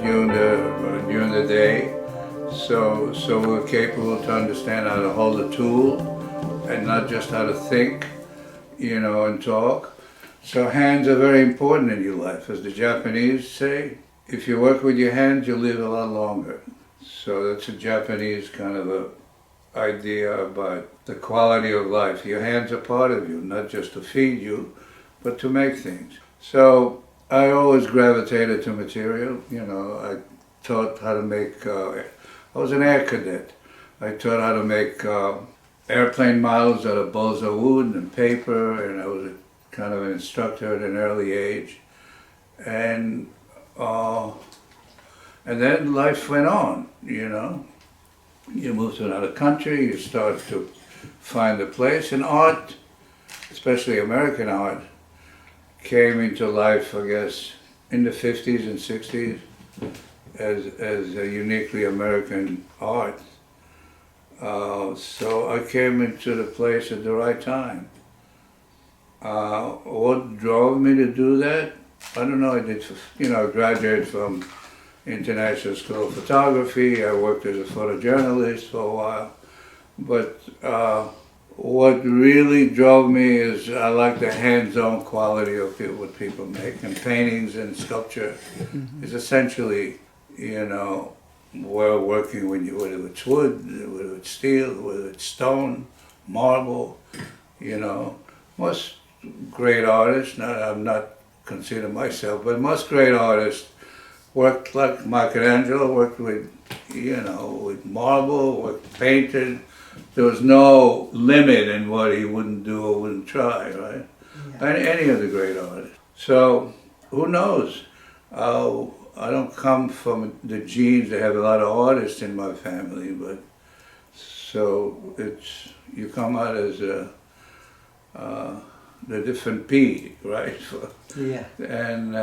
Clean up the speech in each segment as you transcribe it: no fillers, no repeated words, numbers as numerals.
during the day, so we're capable to understand how to hold a tool and not just how to think, and talk. So hands are very important in your life. As the Japanese say, if you work with your hands, you'll live a lot longer. So that's a Japanese kind of a idea about the quality of life. Your hands are part of you, not just to feed you, but to make things. So I always gravitated to material. I taught how to make, I was an air cadet. I taught how to make airplane models out of balsa wood and paper, and I was a kind of an instructor at an early age. And then life went on, You move to another country, you start to find a place, and art, especially American art, came into life, I guess, in the 50s and 60s as a uniquely American art. So I came into the place at the right time. What drove me to do that? I don't know. I did, graduated from International School of Photography. I worked as a photojournalist for a while. But what really drove me is I like the hands-on quality of what people make. And paintings and sculpture is essentially, we're working whether it's wood, whether it's steel, whether it's stone, marble, Most great artists, I'm not consider myself, but most great artists worked like Michelangelo, worked with, with marble, painted. There was no limit in what he wouldn't do or wouldn't try, right? Yeah. Any of the great artists. So, who knows? I don't come from the genes that have a lot of artists in my family, but so you come out as the different P, right? Yeah. And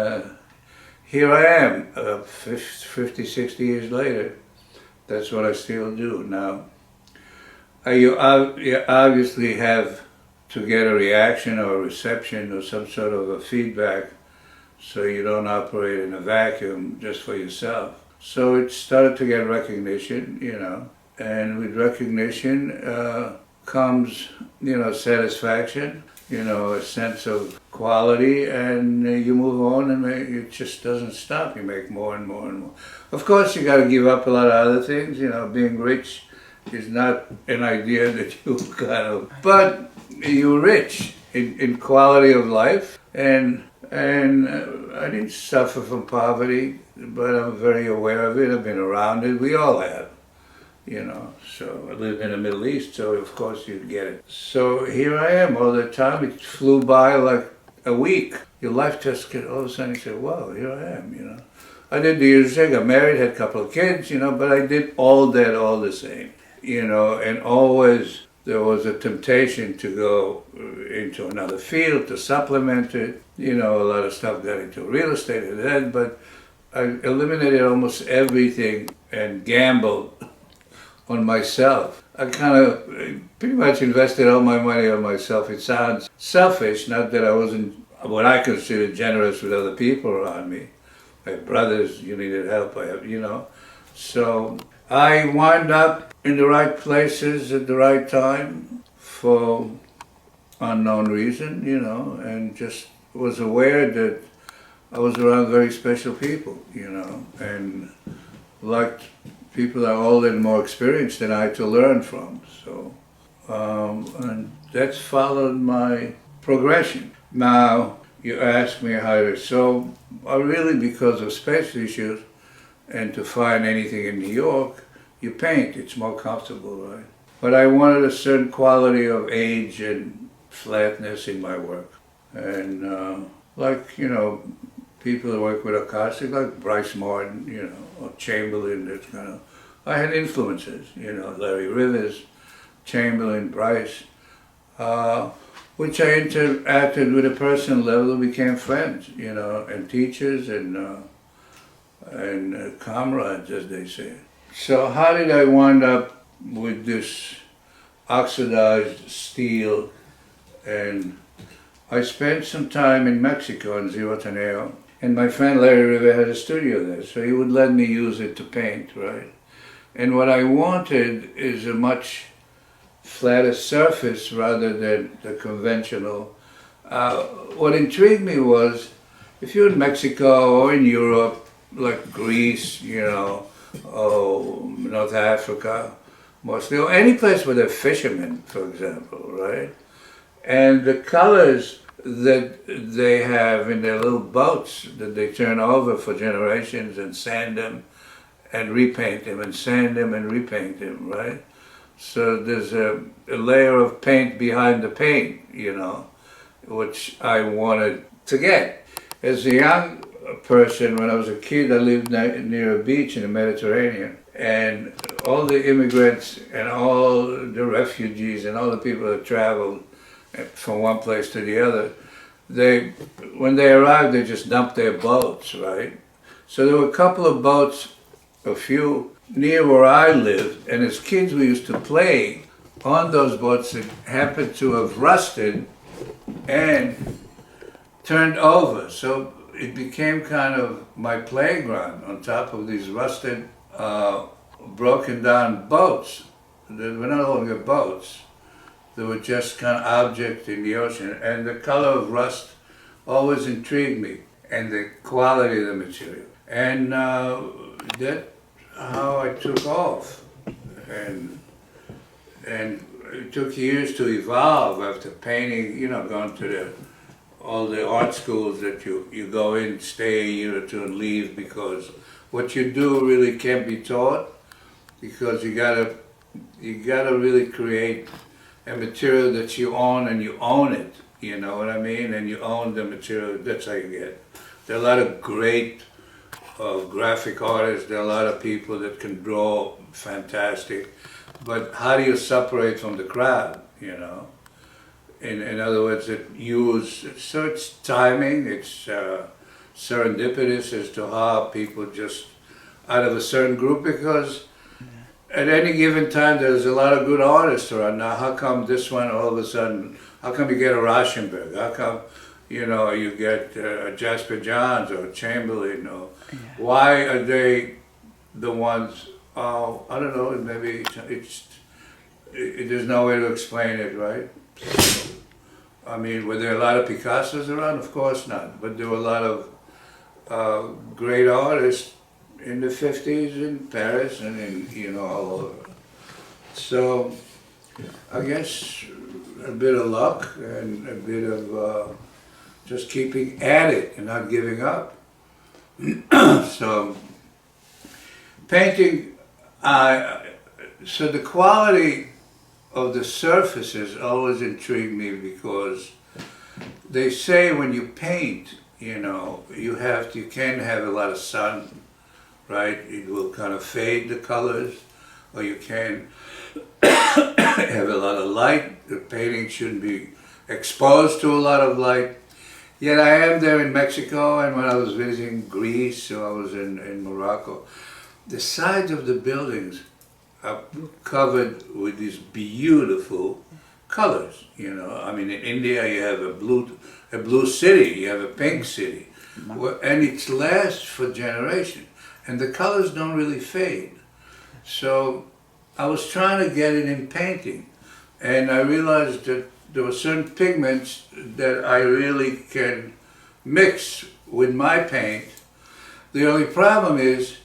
here I am, 50, 60 years later. That's what I still do. Now, you obviously have to get a reaction or a reception or some sort of a feedback, so you don't operate in a vacuum just for yourself. So it started to get recognition, and with recognition comes, satisfaction, a sense of quality, and you move on, and it just doesn't stop. You make more and more and more. Of course, you got to give up a lot of other things. Being rich is not an idea that you but you're rich in quality of life, and I didn't suffer from poverty, but I'm very aware of it. I've been around it. We all have. So I live in the Middle East, so of course you'd get it. So here I am all the time. It flew by like a week. Your life just all of a sudden you say, wow, here I am, I did the usual thing. I got married, had a couple of kids, but I did all that all the same, and always there was a temptation to go into another field, to supplement it. A lot of stuff got into real estate and that, but I eliminated almost everything and gambled on myself. I kind of pretty much invested all my money on myself. It sounds selfish, not that I wasn't what I consider generous with other people around me. I have brothers, you needed help, I have, So I wound up in the right places at the right time for unknown reason, and just was aware that I was around very special people, and liked people that are older and more experienced than I to learn from. So, and that's followed my progression. Now, you ask me how to, so really because of space issues and to find anything in New York, you paint, it's more comfortable, right? But I wanted a certain quality of age and flatness in my work. And people that work with acoustic, like Bryce Martin, or Chamberlain, that's kind of, I had influences, Larry Rivers, Chamberlain, Bryce, which I interacted with a personal level and became friends, and teachers and comrades, as they say. So how did I wind up with this oxidized steel? And I spent some time in Mexico, in Zihuatanejo, And my friend Larry River had a studio there, so he would let me use it to paint, right? And what I wanted is a much flatter surface rather than the conventional. What intrigued me was, if you're in Mexico or in Europe, like Greece, or North Africa, mostly, or any place where they're fishermen, for example, right? And the colors that they have in their little boats that they turn over for generations and sand them and repaint them and sand them and repaint them, right? So there's a layer of paint behind the paint, which I wanted to get. As a young person, when I was a kid, I lived near a beach in the Mediterranean, and all the immigrants and all the refugees and all the people that traveled from one place to the other, when they arrived, they just dumped their boats, right? So there were a couple of boats, a few, near where I lived, and as kids we used to play on those boats that happened to have rusted and turned over. So it became kind of my playground on top of these rusted, broken down boats that were no longer boats. They were just kind of objects in the ocean. And the color of rust always intrigued me, and the quality of the material. And that's how I took off. And it took years to evolve after painting, going to all the art schools that you go in, stay a year or two and leave, because what you do really can't be taught, because you gotta really create a material that you own, and you own it, you know what I mean? And you own the material, that's how you get. There are a lot of great graphic artists, there are a lot of people that can draw fantastic, but how do you separate from the crowd, In other words, so it's timing, it's serendipitous as to how people just, out of a certain group, because at any given time there's a lot of good artists around. Now how come this one all of a sudden, how come you get a Rauschenberg? How come, you get Jasper Johns or Chamberlain? Or why are they the ones, I don't know, maybe there's no way to explain it, right? I mean, were there a lot of Picassos around? Of course not. But there were a lot of great artists in the 50s in Paris and all over. So I guess a bit of luck and a bit of just keeping at it and not giving up. So painting, so the quality of the surfaces always intrigued me, because they say when you paint, you can have a lot of sun, right? It will kind of fade the colors, or you can have a lot of light. The painting shouldn't be exposed to a lot of light. Yet I am there in Mexico, and when I was visiting Greece, or I was in Morocco, the sides of the buildings are covered with these beautiful colors, I mean, in India you have a blue city, you have a pink city, and it lasts for generations, and the colors don't really fade. So I was trying to get it in painting, and I realized that there were certain pigments that I really can mix with my paint. The only problem is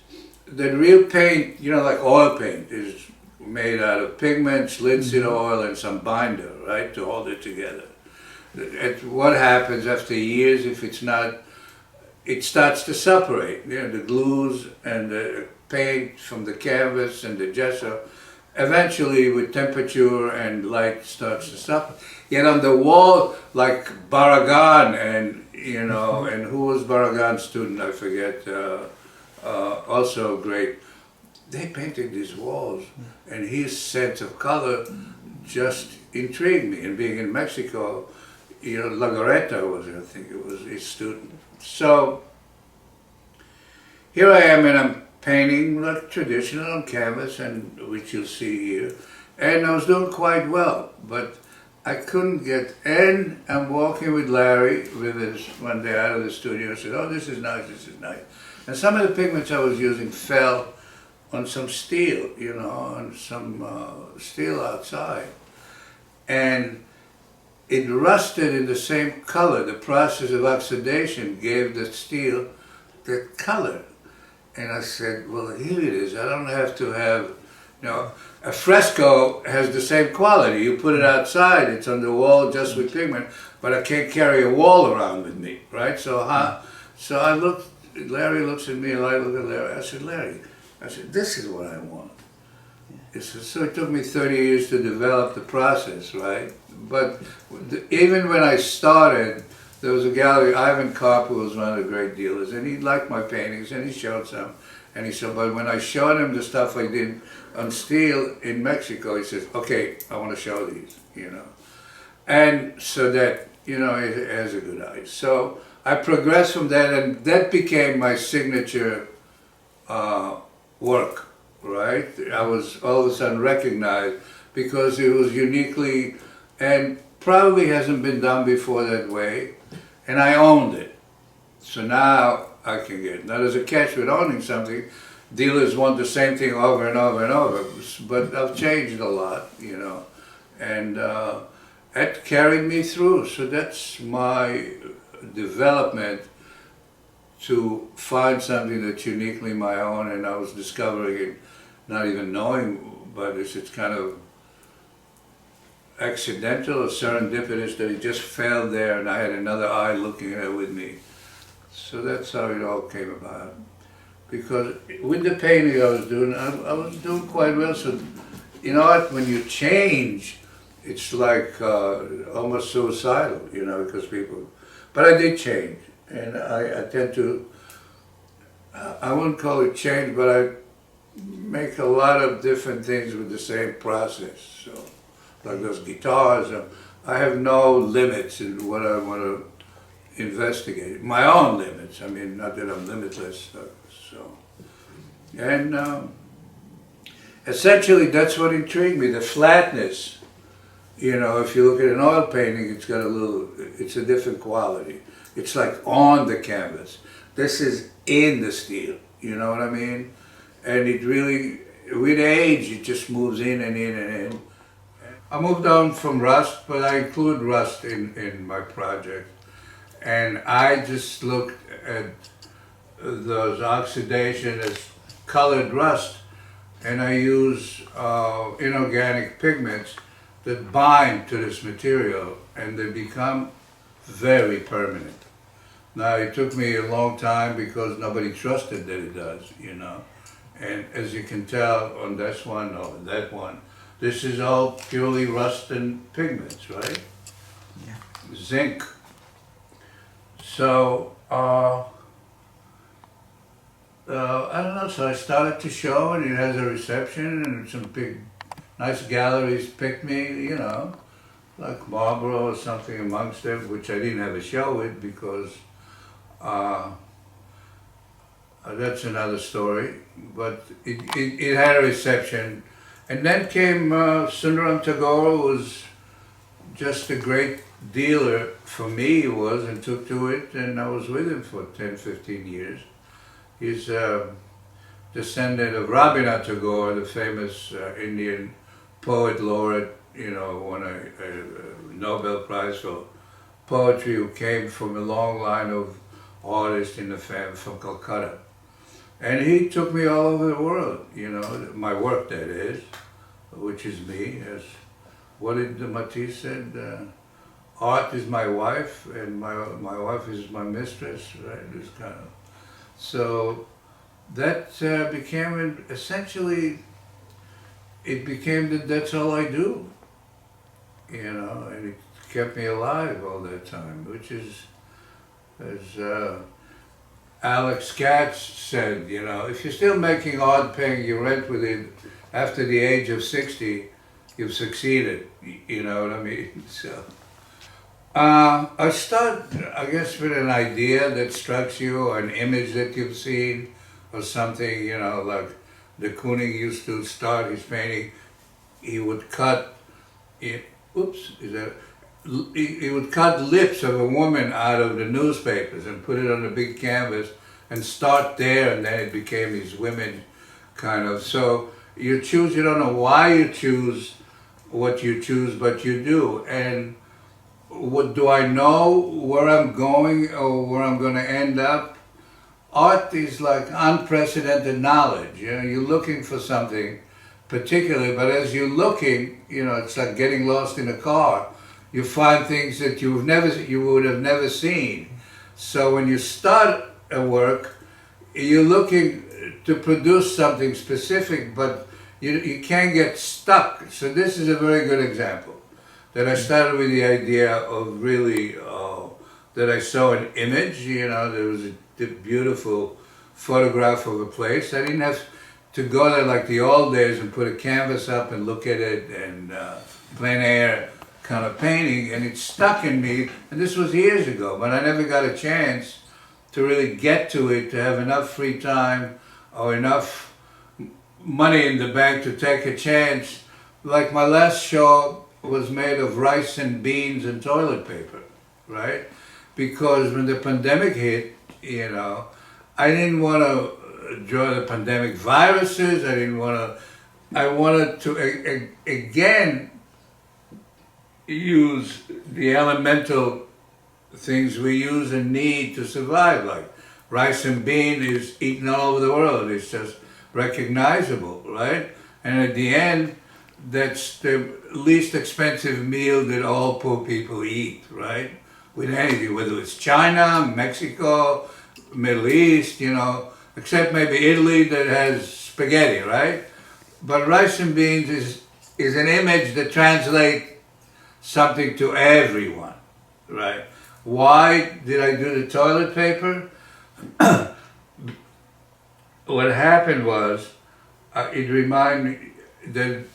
that real paint, like oil paint, is made out of pigments, linseed oil, and some binder, right, to hold it together. What happens after years, if it's not, it starts to separate. The glues and the paint from the canvas and the gesso, eventually with temperature and light starts to separate. Yet on the wall, like Barragan and, and who was Barragan's student, I forget, also great. They painted these walls, and his sense of color just intrigued me. And being in Mexico, Lagareta was, I think it was his student. So here I am, and I'm painting like traditional on canvas, and which you'll see here. And I was doing quite well, but I couldn't get in. I'm walking with Larry with his one day out of the studio. I said, "Oh, this is nice. This is nice." And some of the pigments I was using fell on some steel, on some steel outside, and it rusted in the same color. The process of oxidation gave the steel that color. And I said, well, here it is. I don't have to have, a fresco has the same quality. You put it outside, it's on the wall just with pigment, but I can't carry a wall around with me, right? So I looked, Larry looks at me and I look at Larry. I said, Larry, this is what I want. So it took me 30 years to develop the process, right? But even when I started, there was a gallery, Ivan Carper was one of the great dealers, and he liked my paintings, and he showed some. And he said, but when I showed him the stuff I did on steel in Mexico, he says, okay, I want to show these, And so that, it has a good eye. So I progressed from that, and that became my signature work, right? I was all of a sudden recognized because it was uniquely, and probably hasn't been done before that way, and I owned it. So now I can get, now there's a catch with owning something. Dealers want the same thing over and over and over, but I've changed a lot, and that carried me through. So that's my development to find something that's uniquely my own, and I was discovering it, not even knowing, but it's kind of accidental or serendipitous that it just fell there and I had another eye looking at it with me. So that's how it all came about. Because with the painting I was doing quite well. So you know what, when you change, it's like almost suicidal, because people, but I did change. And I tend to, I wouldn't call it change, but I make a lot of different things with the same process. So, like those guitars, I have no limits in what I want to investigate. My own limits. I mean, not that I'm limitless. And essentially, that's what intrigued me. The flatness. If you look at an oil painting, it's a different quality. It's like on the canvas. This is in the steel, you know what I mean? And it really, with age, it just moves in and in and in. I moved on from rust, but I include rust in my project. And I just looked at those oxidation as colored rust, and I use inorganic pigments that bind to this material, and they become very permanent. Now, it took me a long time because nobody trusted that it does, And as you can tell on this one or that one, this is all purely rust and pigments, right? Yeah. Zinc. So, I don't know, so I started to show, and it has a reception, and some big, nice galleries picked me, like Marlboro or something amongst them, which I didn't have a show with because that's another story, but it had a reception. And then came Sundaram Tagore, who was just a great dealer for me, he was, and took to it, and I was with him for 10, 15 years. He's a descendant of Rabindranath Tagore, the famous Indian poet laureate, won a Nobel Prize for poetry, who came from a long line of artists in the family from Calcutta. And he took me all over the world, my work that is, which is me. As what did Matisse said? Art is my wife, and my wife is my mistress, right? This kind of. So that became essentially, it became that that's all I do, and it kept me alive all that time, which is, as Alex Katz said, if you're still making art paying your rent with it after the age of 60, you've succeeded, you know what I mean? So I start, I guess, with an idea that strikes you, or an image that you've seen, or something, like de Kooning used to start his painting. He would cut it oops, is that, he would cut lips of a woman out of the newspapers and put it on a big canvas and start there, and then it became these women kind of. So you choose, you don't know why you choose what you choose, but you do. And what do I know where I'm going or where I'm going to end up? Art is like unprecedented knowledge. You know, you're looking for something particularly, but as you're looking, you know, it's like getting lost in a car. You find things that you would have never seen. So when you start a work, you're looking to produce something specific, but you can't get stuck. So this is a very good example. That I started with the idea of really, that I saw an image, you know, there was a beautiful photograph of a place. I didn't have to go there like the old days and put a canvas up and look at it and plein air kind of painting, and it stuck in me, and this was years ago, but I never got a chance to really get to it, to have enough free time or enough money in the bank to take a chance. Like my last show was made of rice and beans and toilet paper, right? Because when the pandemic hit, you know, I didn't want to draw the pandemic viruses, I wanted to, again, use the elemental things we use and need to survive, like rice and bean is eaten all over the world. It's just recognizable, right? And at the end, that's the least expensive meal that all poor people eat, right? With anything, whether it's China, Mexico, Middle East, you know, except maybe Italy that has spaghetti, right? But rice and beans is an image that translates something to everyone, right? Why did I do the toilet paper? What happened was, it reminded me that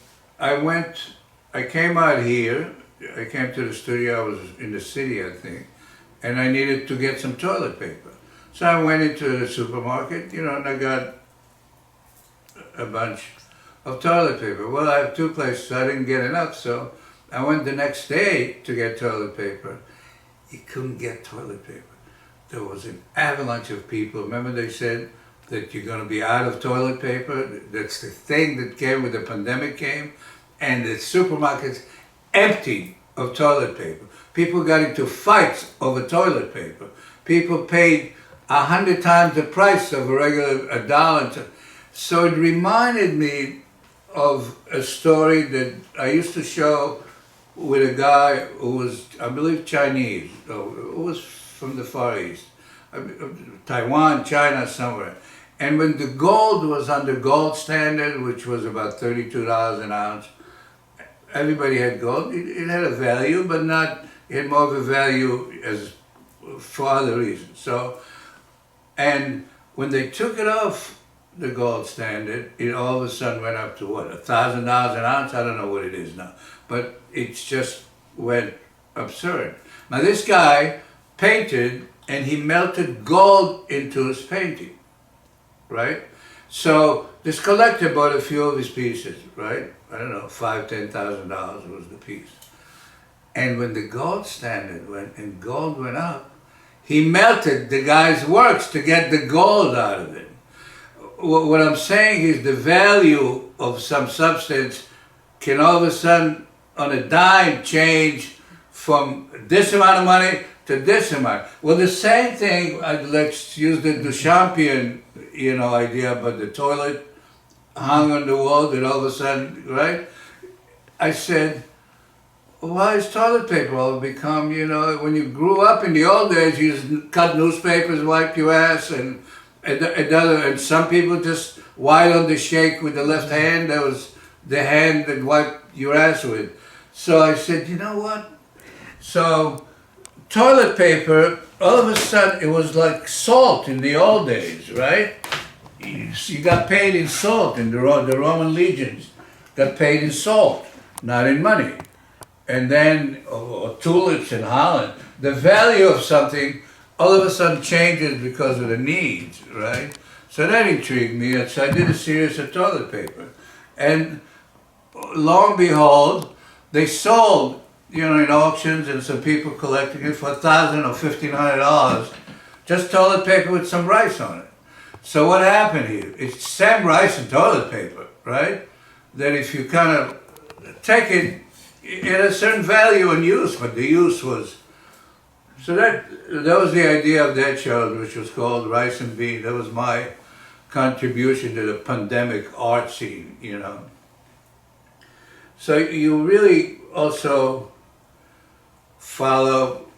I came out here, I came to the studio, I was in the city, I think, and I needed to get some toilet paper. So I went into the supermarket, you know, and I got a bunch of toilet paper. Well, I have two places, so I didn't get enough, so I went the next day to get toilet paper. You couldn't get toilet paper. There was an avalanche of people. Remember they said that you're going to be out of toilet paper? That's the thing that came with the pandemic came. And the supermarkets empty of toilet paper. People got into fights over toilet paper. People paid 100 times the price of a regular $1. So it reminded me of a story that I used to show with a guy who was, I believe, Chinese, who was from the Far East, Taiwan, China, somewhere. And when the gold was under gold standard, which was about $32 an ounce, everybody had gold. It had a value, but not, it had more of a value as for other reasons. So, and when they took it off the gold standard, it all of a sudden went up to what, $1,000 an ounce? I don't know what it is now, but it just went absurd. Now this guy painted and he melted gold into his painting, right? So this collector bought a few of his pieces, right? I don't know, $5,000, $10,000 was the piece. And when the gold standard went and gold went up, he melted the guy's works to get the gold out of it. What I'm saying is the value of some substance can all of a sudden, on a dime, change from this amount of money to this amount. Well, the same thing, let's use the Duchampian, you know, idea about the toilet hung on the wall that all of a sudden, right? I said, why is toilet paper all become, you know, when you grew up in the old days, you just cut newspapers, wipe your ass, and some people just white on the shake with the left hand. That was the hand that wiped your ass with. So I said, you know what? So toilet paper, all of a sudden, it was like salt in the old days, right? You got paid in salt, in the Roman legions got paid in salt, not in money. And then, or tulips in Holland, the value of something all of a sudden changes because of the needs, right? So that intrigued me, so I did a series of toilet paper. And lo and behold, they sold in auctions, and some people collecting it for $1,000 or $1,500, just toilet paper with some rice on it. So what happened here? It's same rice and toilet paper, right? That if you kind of take it, it had a certain value and use, but the use was, so that was the idea of that show, which was called Rice and Beans. That was my contribution to the pandemic art scene, So you really also follow,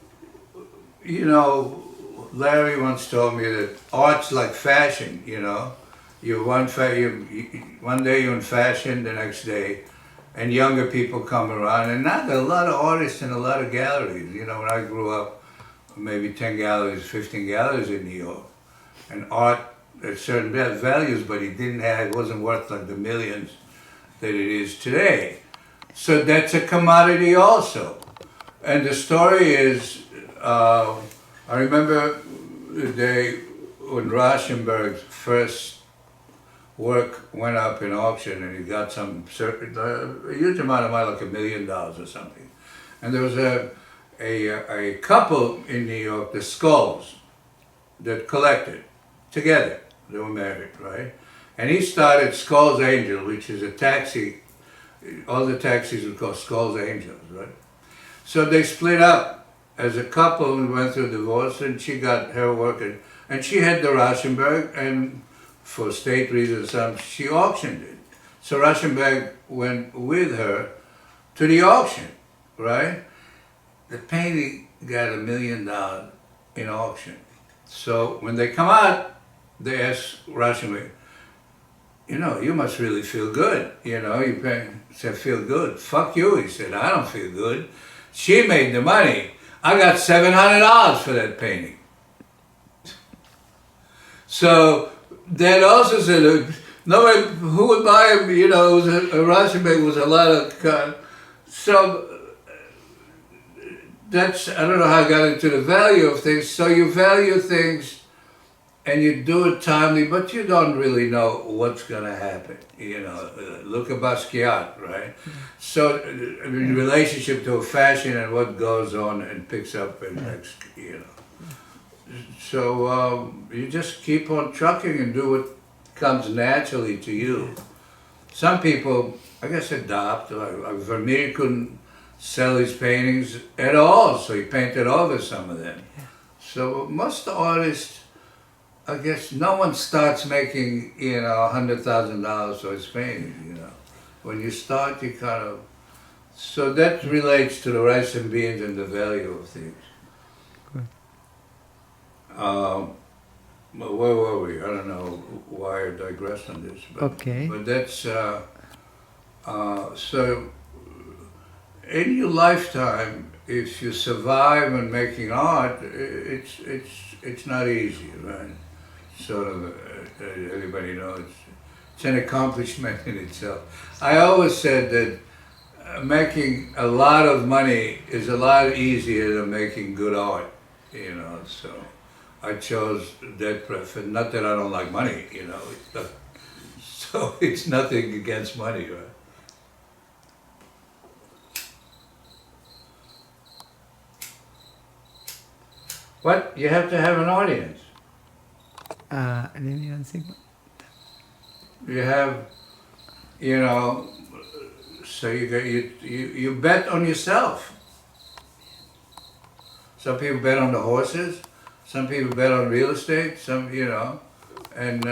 Larry once told me that art's like fashion, You one day you're in fashion, the next day, and younger people come around, and not a lot of artists in a lot of galleries. When I grew up, maybe 10 galleries, 15 galleries in New York, and art at certain values, but it wasn't worth like the millions that it is today. So that's a commodity also. And the story is, I remember the day when Rauschenberg's first work went up in auction, and he got a huge amount of money, like $1 million or something. And there was a couple in New York, the Skulls, that collected together. They were married, right? And he started Skulls Angel, which is a taxi. All the taxis were called Skulls Angels, right? So they split up as a couple and went through divorce, and she got her work, and she had the Rauschenberg, and for state reasons, she auctioned it. So Rauschenberg went with her to the auction, right? The painting got $1 million in auction. So when they come out, they ask Rauschenberg, you must really feel good. He said, feel good? Fuck you. He said, I don't feel good. She made the money. I got $700 for that painting. So that also said, nobody, who would buy him, Rauschenberg was a lot of, so that's, I don't know how I got into the value of things. So you value things and you do it timely, but you don't really know what's going to happen. Look at Basquiat, right? So in relationship to fashion and what goes on and picks up and next, So you just keep on trucking and do what comes naturally to you. Some people, I guess, adopt. Vermeer couldn't sell his paintings at all, so he painted over some of them. So most artists, I guess, no one starts making, $100,000 for his painting, When you start, you kind of, so that relates to the rice and beans and the value of things. Where were we? I don't know why I digressed on this. But, Okay. But that's, so in your lifetime, if you survive in making art, it's not easy, right? Sort of, everybody knows, it's an accomplishment in itself. I always said that making a lot of money is a lot easier than making good art, so I chose that preference. Not that I don't like money, so it's nothing against money, right? What? You have to have an audience. You have, so you bet on yourself. Some people bet on the horses, some people bet on real estate, and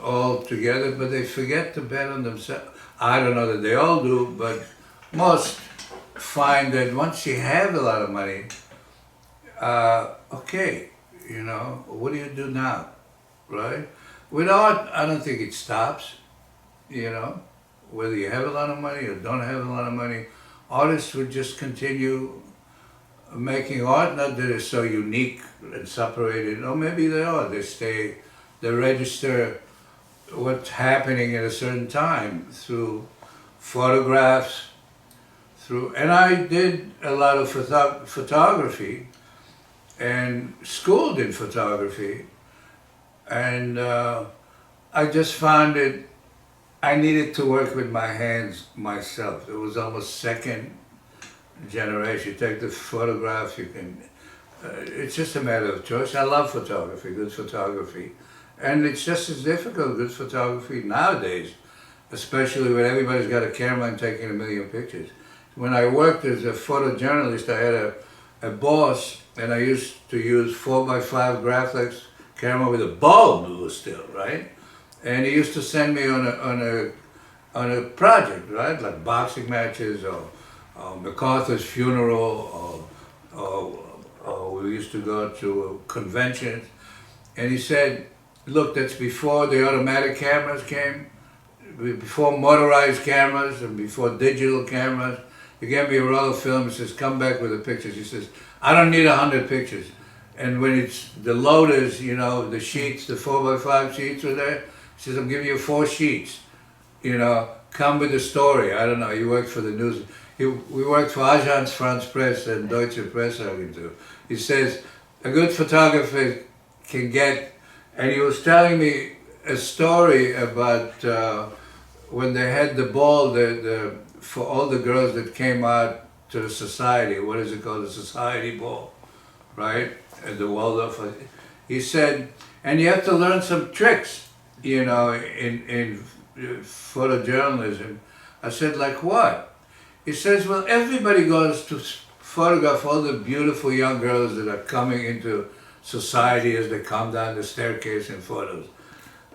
all together, but they forget to bet on themselves. I don't know that they all do, but most find that once you have a lot of money, okay, what do you do now, right? With art, I don't think it stops, whether you have a lot of money or don't have a lot of money. Artists would just continue making art, not that it's so unique and separated, or maybe they are, they register what's happening at a certain time through photographs, and I did a lot of photography and schooled in photography, and I just found it, I needed to work with my hands myself. It was almost second generation. You take the photograph, you can, it's just a matter of choice. I love photography, good photography. And it's just as difficult, good photography nowadays, especially when everybody's got a camera and taking a million pictures. When I worked as a photojournalist, I had a boss, and I used to use 4x5 Graflex camera with a bulb still, right? And he used to send me on a project, right? Like boxing matches or MacArthur's funeral or we used to go to conventions. And he said, look, that's before the automatic cameras came, before motorized cameras and before digital cameras. He gave me a roll of film. He says, come back with the pictures. He says, I don't need 100 pictures. And when it's the loaders, you know, the sheets, the 4x5 sheets are there, he says, I'm giving you 4 sheets. You know, come with the story. I don't know, he worked for the news. We worked for Agence France Presse and Deutsche Presseagentur. He says, a good photographer can get, and he was telling me a story about when they had the ball for all the girls that came out to the society. What is it called? The society ball, right? At the Waldorf. He said, and you have to learn some tricks, you know, in photojournalism. I said, like what? He says, well, everybody goes to photograph all the beautiful young girls that are coming into society as they come down the staircase in photos.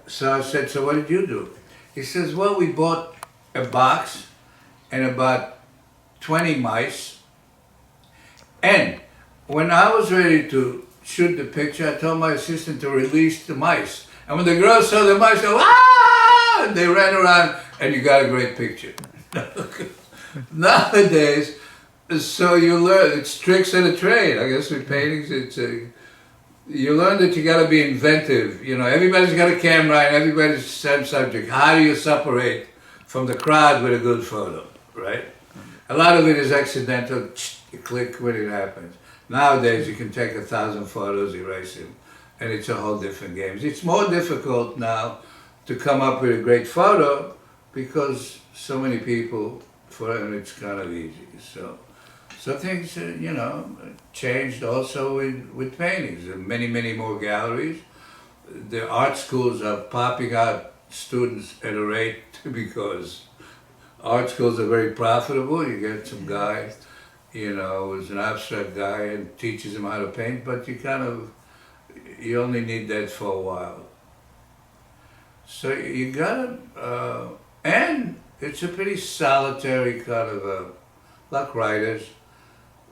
So I said, so what did you do? He says, well, we bought a box and about 20 mice. And when I was ready to shoot the picture, I told my assistant to release the mice. And when the girls saw the mice, they go, ah! And they ran around, and you got a great picture. Nowadays, so you learn, it's tricks of the trade. I guess with paintings, you learn that you got to be inventive. You know, everybody's got a camera and everybody's the same subject. How do you separate from the crowd with a good photo, right? A lot of it is accidental. You click when it happens. Nowadays, you can take 1,000 photos, erase them, and it's a whole different game. It's more difficult now to come up with a great photo because so many people, and it's kind of easy. So things, you know, changed also with paintings. There are many, many more galleries. The art schools are popping out students at a rate because art schools are very profitable. You get some guy, you know, who's an abstract guy and teaches him how to paint, but you only need that for a while. So you gotta, and it's a pretty solitary kind of like writers.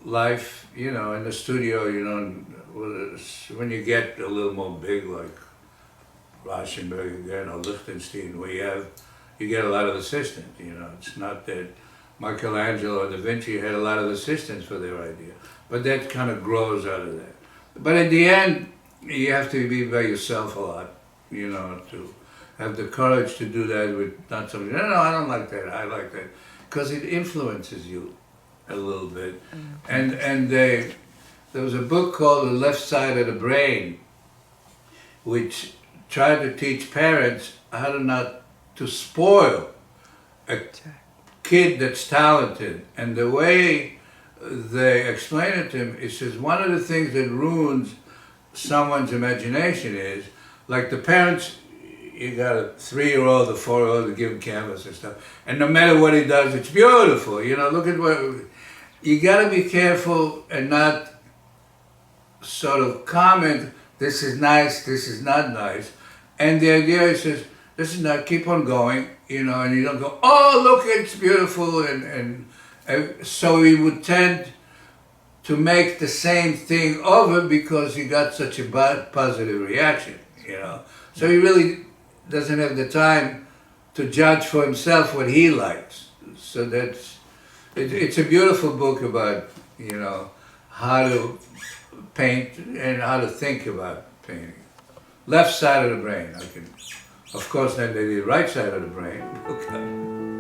Life, you know, in the studio, you know, when you get a little more big, like Rauschenberg again or Lichtenstein, where you get a lot of assistants, you know. It's not that Michelangelo or Da Vinci had a lot of assistants for their idea, but that kind of grows out of that. But at the end, you have to be by yourself a lot, you know, to have the courage to do that with not somebody, no, I don't like that, I like that, because it influences you a little bit. And there was a book called The Left Side of the Brain, which tried to teach parents how to not to spoil a kid that's talented. And the way they explain it to him, it says one of the things that ruins someone's imagination is, like the parents, you got a 3-year-old, a 4-year-old, to give him canvas and stuff. And no matter what he does, it's beautiful. You know, look at what, you got to be careful and not sort of comment, this is nice, this is not nice. And the idea is, this is not, keep on going, you know, and you don't go, oh, look, it's beautiful. And so we would tend to make the same thing over because he got such a positive reaction, you know. So he really doesn't have the time to judge for himself what he likes. So it's a beautiful book about, you know, how to paint and how to think about painting. Left side of the brain, of course then they did right side of the brain. Okay.